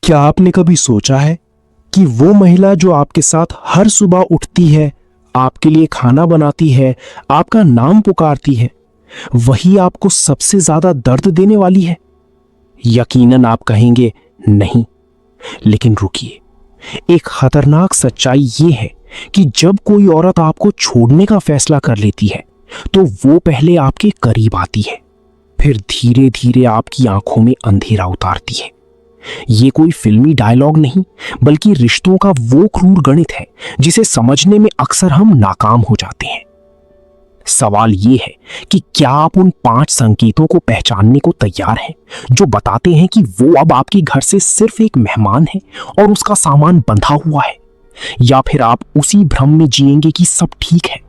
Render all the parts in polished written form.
क्या आपने कभी सोचा है कि वो महिला जो आपके साथ हर सुबह उठती है, आपके लिए खाना बनाती है, आपका नाम पुकारती है, वही आपको सबसे ज्यादा दर्द देने वाली है? यकीनन आप कहेंगे नहीं, लेकिन रुकिए, एक खतरनाक सच्चाई ये है कि जब कोई औरत आपको छोड़ने का फैसला कर लेती है तो वो पहले आपके करीब आती है, फिर धीरे धीरे आपकी आंखों में अंधेरा उतारती है। ये कोई फिल्मी डायलॉग नहीं, बल्कि रिश्तों का वो क्रूर गणित है जिसे समझने में अक्सर हम नाकाम हो जाते हैं। सवाल ये है कि क्या आप उन 5 संकेतों को पहचानने को तैयार हैं जो बताते हैं कि वो अब आपके घर से सिर्फ एक मेहमान है और उसका सामान बंधा हुआ है, या फिर आप उसी भ्रम में जिएंगे कि सब ठीक है?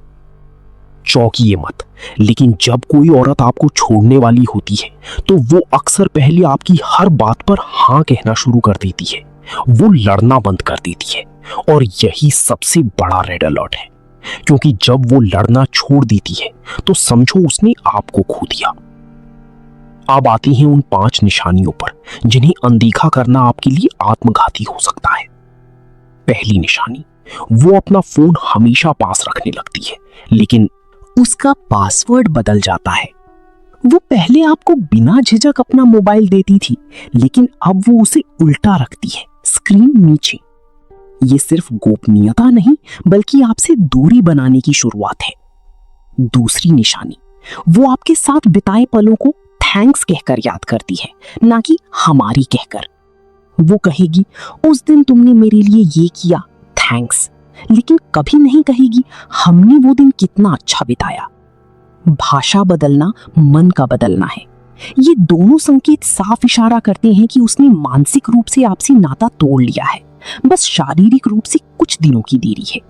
चौंकिए मत, लेकिन जब कोई औरत आपको छोड़ने वाली होती है तो वो अक्सर पहले आपकी हर बात पर हाँ कहना शुरू कर देती है। वो लड़ना बंद कर देती है, और यही सबसे बड़ा रेड अलर्ट है, क्योंकि जब वो लड़ना छोड़ देती है तो समझो उसने आपको खो दिया। अब आती हैं उन 5 निशानियों पर जिन्हें अनदेखा करना आपके लिए आत्मघाती हो सकता है। पहली निशानी, वो अपना फोन हमेशा पास रखने लगती है, लेकिन उसका पासवर्ड बदल जाता है। वो पहले आपको बिना झिझक अपना मोबाइल देती थी, लेकिन अब वो उसे उल्टा रखती है, स्क्रीन नीचे। ये सिर्फ गोपनीयता नहीं, बल्कि आपसे दूरी बनाने की शुरुआत है। दूसरी निशानी, वो आपके साथ बिताए पलों को थैंक्स कहकर याद करती है, ना कि हमारी कहकर। वो कहेगी, उस दिन तुमने मेरे लिए ये किया, थैंक्स, लेकिन कभी नहीं कहेगी हमने वो दिन कितना अच्छा बिताया। भाषा बदलना मन का बदलना है। ये दोनों संकेत साफ इशारा करते हैं कि उसने मानसिक रूप से आपसे नाता तोड़ लिया है, बस शारीरिक रूप से कुछ दिनों की देरी है।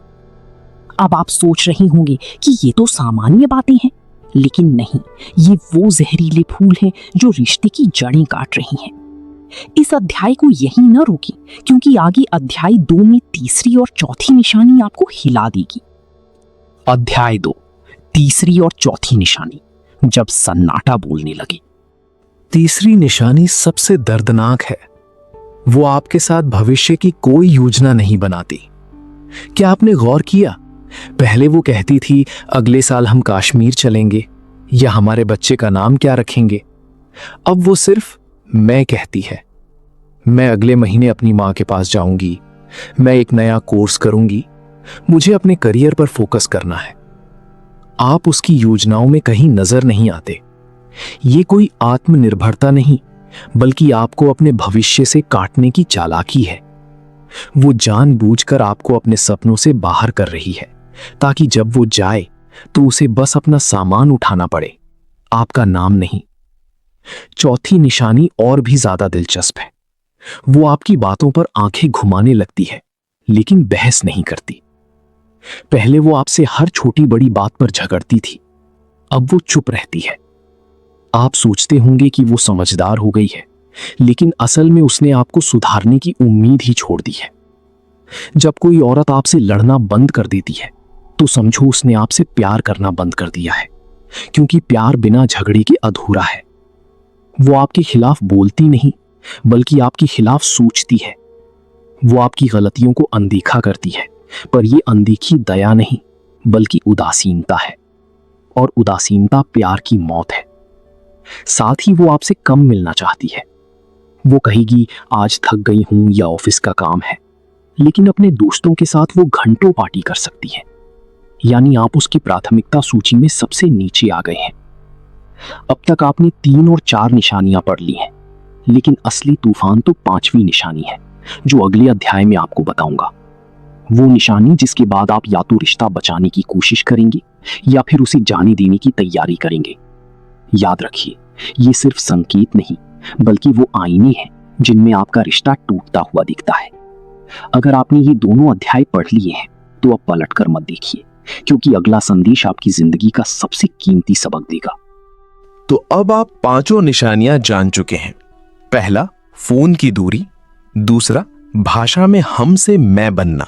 अब आप सोच रही होंगे कि ये तो सामान्य बातें हैं, लेकिन नहीं, ये वो जहरीले फूल हैं जो रिश्ते की जड़ें काट रही हैं। इस अध्याय को यहीं न रोकें, क्योंकि आगे अध्याय 2 में तीसरी और चौथी निशानी आपको हिला देगी। अध्याय 2, तीसरी और चौथी निशानी, जब सन्नाटा बोलने लगे। तीसरी निशानी सबसे दर्दनाक है। वो आपके साथ भविष्य की कोई योजना नहीं बनाती। क्या आपने गौर किया? पहले वो कहती थी अगले साल हम कश्मीर चलेंगे, या हमारे बच्चे का नाम क्या रखेंगे। अब वो सिर्फ मैं कहती है। मैं अगले महीने अपनी मां के पास जाऊंगी, मैं एक नया कोर्स करूंगी, मुझे अपने करियर पर फोकस करना है। आप उसकी योजनाओं में कहीं नजर नहीं आते। ये कोई आत्मनिर्भरता नहीं, बल्कि आपको अपने भविष्य से काटने की चालाकी है। वो जानबूझकर आपको अपने सपनों से बाहर कर रही है, ताकि जब वो जाए तो उसे बस अपना सामान उठाना पड़े, आपका नाम नहीं। चौथी निशानी और भी ज्यादा दिलचस्प है। वो आपकी बातों पर आंखें घुमाने लगती है, लेकिन बहस नहीं करती। पहले वो आपसे हर छोटी बड़ी बात पर झगड़ती थी, अब वो चुप रहती है। आप सोचते होंगे कि वो समझदार हो गई है, लेकिन असल में उसने आपको सुधारने की उम्मीद ही छोड़ दी है। जब कोई औरत आपसे लड़ना बंद कर देती है तो समझो उसने आपसे प्यार करना बंद कर दिया है, क्योंकि प्यार बिना झगड़े के अधूरा है। वो आपके खिलाफ बोलती नहीं, बल्कि आपके खिलाफ सोचती है। वो आपकी गलतियों को अनदेखा करती है, पर यह अनदेखी दया नहीं, बल्कि उदासीनता है, और उदासीनता प्यार की मौत है। साथ ही वो आपसे कम मिलना चाहती है। वो कहेगी आज थक गई हूं या ऑफिस का काम है, लेकिन अपने दोस्तों के साथ वो घंटों पार्टी कर सकती है। यानी आप उसकी प्राथमिकता सूची में सबसे नीचे आ गए हैं। अब तक आपने 3 और 4 निशानियां पढ़ ली हैं, लेकिन असली तूफान तो 5वीं निशानी है, जो अगले अध्याय में आपको बताऊंगा। वो निशानी जिसके बाद आप या तो रिश्ता बचाने की कोशिश करेंगे या फिर उसे जाने देने की तैयारी करेंगे। याद रखिए, ये सिर्फ संकेत नहीं, बल्कि वो आईने हैं जिनमें आपका रिश्ता टूटता हुआ दिखता है। अगर आपने ये दोनों अध्याय पढ़ लिए हैं तो अब पलट कर मत देखिए, क्योंकि अगला संदेश आपकी जिंदगी का सबसे कीमती सबक देगा। तो अब आप 5 निशानियां जान चुके हैं। पहला, फोन की दूरी। दूसरा, भाषा में हम से मैं बनना।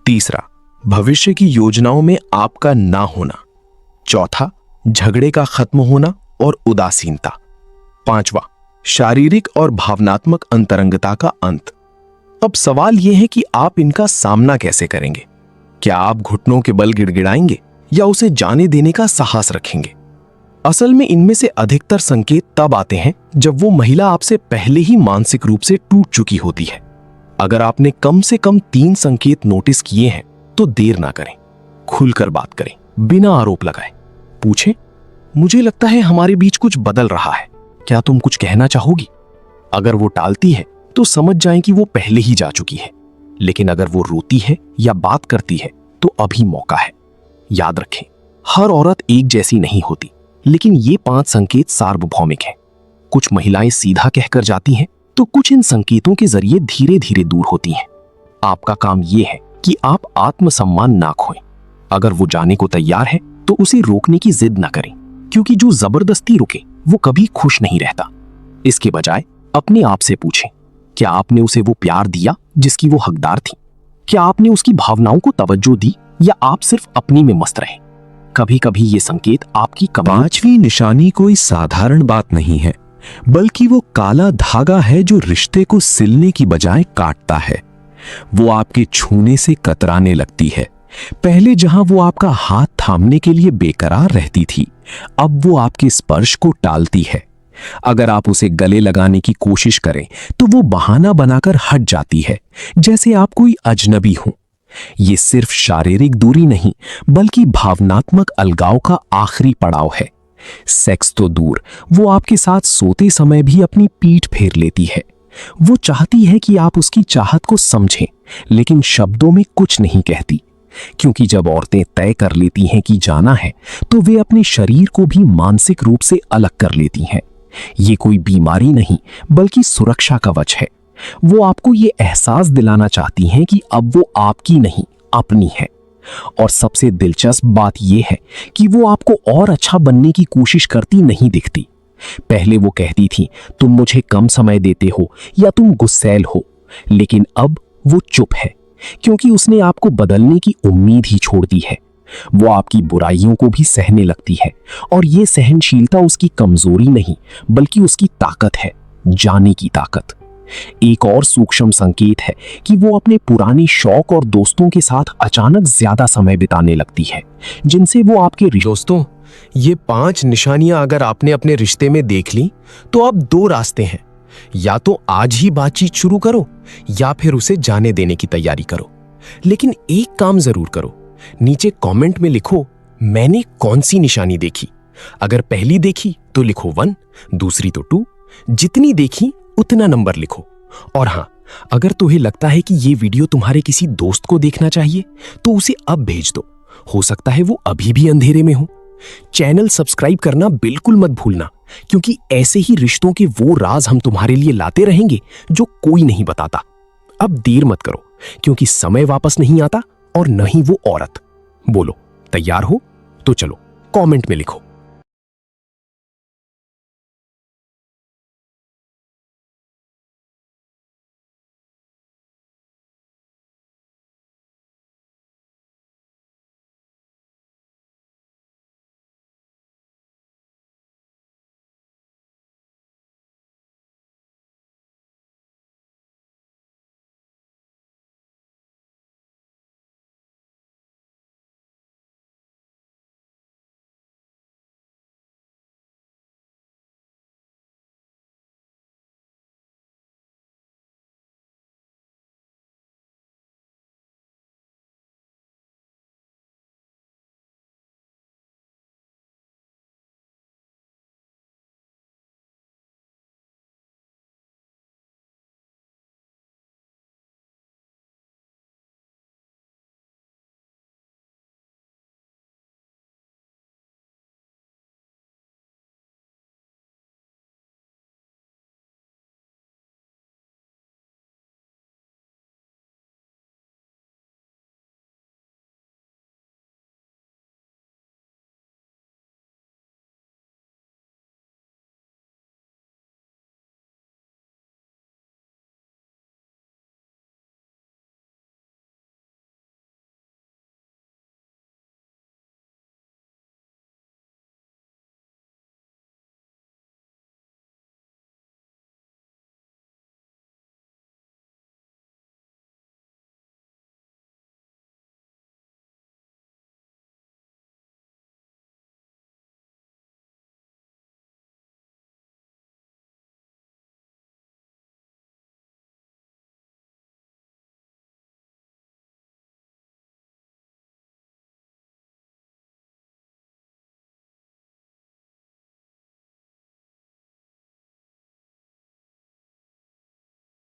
तीसरा, भविष्य की योजनाओं में आपका ना होना। चौथा, झगड़े का खत्म होना और उदासीनता। 5वां, शारीरिक और भावनात्मक अंतरंगता का अंत। अब सवाल यह है कि आप इनका सामना कैसे करेंगे। क्या आप घुटनों के बल गिड़गिड़ाएंगे या उसे जाने देने का साहस रखेंगे? असल में इनमें से अधिकतर संकेत तब आते हैं जब वो महिला आपसे पहले ही मानसिक रूप से टूट चुकी होती है। अगर आपने कम से कम 3 संकेत नोटिस किए हैं तो देर ना करें, खुलकर बात करें, बिना आरोप लगाए। पूछें, मुझे लगता है हमारे बीच कुछ बदल रहा है, क्या तुम कुछ कहना चाहोगी? अगर वो टालती है तो समझ जाएं कि वो पहले ही जा चुकी है, लेकिन अगर वो रोती है या बात करती है तो अभी मौका है। याद रखें, हर औरत एक जैसी नहीं होती, लेकिन ये 5 संकेत सार्वभौमिक हैं। कुछ महिलाएं सीधा कहकर जाती हैं तो कुछ इन संकेतों के जरिए धीरे धीरे दूर होती हैं। आपका काम यह है कि आप आत्मसम्मान ना खोएं। अगर वो जाने को तैयार है तो उसे रोकने की जिद ना करें, क्योंकि जो जबरदस्ती रुके वो कभी खुश नहीं रहता। इसके बजाय अपने आप से पूछें, क्या आपने उसे वो प्यार दिया जिसकी वो हकदार थी? क्या आपने उसकी भावनाओं को तवज्जो दी या आप सिर्फ अपनी में मस्त रहे? कभी कभी ये संकेत आपकी कमी। 5वीं निशानी कोई साधारण बात नहीं है, बल्कि वो काला धागा है जो रिश्ते को सिलने की बजाय काटता है। वो आपके छूने से कतराने लगती है। पहले जहां वो आपका हाथ थामने के लिए बेकरार रहती थी, अब वो आपके स्पर्श को टालती है। अगर आप उसे गले लगाने की कोशिश करें तो वो बहाना बनाकर हट जाती है, जैसे आप कोई अजनबी हो। ये सिर्फ शारीरिक दूरी नहीं, बल्कि भावनात्मक अलगाव का आखिरी पड़ाव है। सेक्स तो दूर, वो आपके साथ सोते समय भी अपनी पीठ फेर लेती है। वो चाहती है कि आप उसकी चाहत को समझें, लेकिन शब्दों में कुछ नहीं कहती, क्योंकि जब औरतें तय कर लेती हैं कि जाना है तो वे अपने शरीर को भी मानसिक रूप से अलग कर लेती हैं। ये कोई बीमारी नहीं, बल्कि सुरक्षा कवच है। वो आपको ये एहसास दिलाना चाहती हैं कि अब वो आपकी नहीं, अपनी है। और सबसे दिलचस्प बात यह है कि वो आपको और अच्छा बनने की कोशिश करती नहीं दिखती। पहले वो कहती थी, तुम मुझे कम समय देते हो या तुम गुस्सैल हो, लेकिन अब वो चुप है, क्योंकि उसने आपको बदलने की उम्मीद ही छोड़ दी है। वो आपकी बुराइयों को भी सहने लगती है, और ये सहनशीलता उसकी कमजोरी नहीं, बल्कि उसकी ताकत है, जाने की ताकत। एक और सूक्ष्म संकेत है कि वो अपने पुराने शौक और दोस्तों के साथ अचानक ज्यादा समय बिताने लगती है, जिनसे वो आपके दोस्तों, ये 5 निशानियां अगर आपने अपने रिश्ते में देख ली तो अब 2 रास्ते हैं। या तो आज ही बातचीत शुरू करो या फिर उसे जाने देने की तैयारी करो। लेकिन एक काम जरूर करो, नीचे कमेंट में लिखो मैंने कौन सी निशानी देखी। अगर पहली देखी तो लिखो 1, दूसरी तो 2, जितनी देखी उतना नंबर लिखो। और हां, अगर तुम्हें लगता है कि ये वीडियो तुम्हारे किसी दोस्त को देखना चाहिए तो उसे अब भेज दो, हो सकता है वो अभी भी अंधेरे में हो। चैनल सब्सक्राइब करना बिल्कुल मत भूलना, क्योंकि ऐसे ही रिश्तों के वो राज हम तुम्हारे लिए लाते रहेंगे जो कोई नहीं बताता। अब देर मत करो, क्योंकि समय वापस नहीं आता और न ही वो औरत। बोलो, तैयार हो? तो चलो कमेंट में लिखो।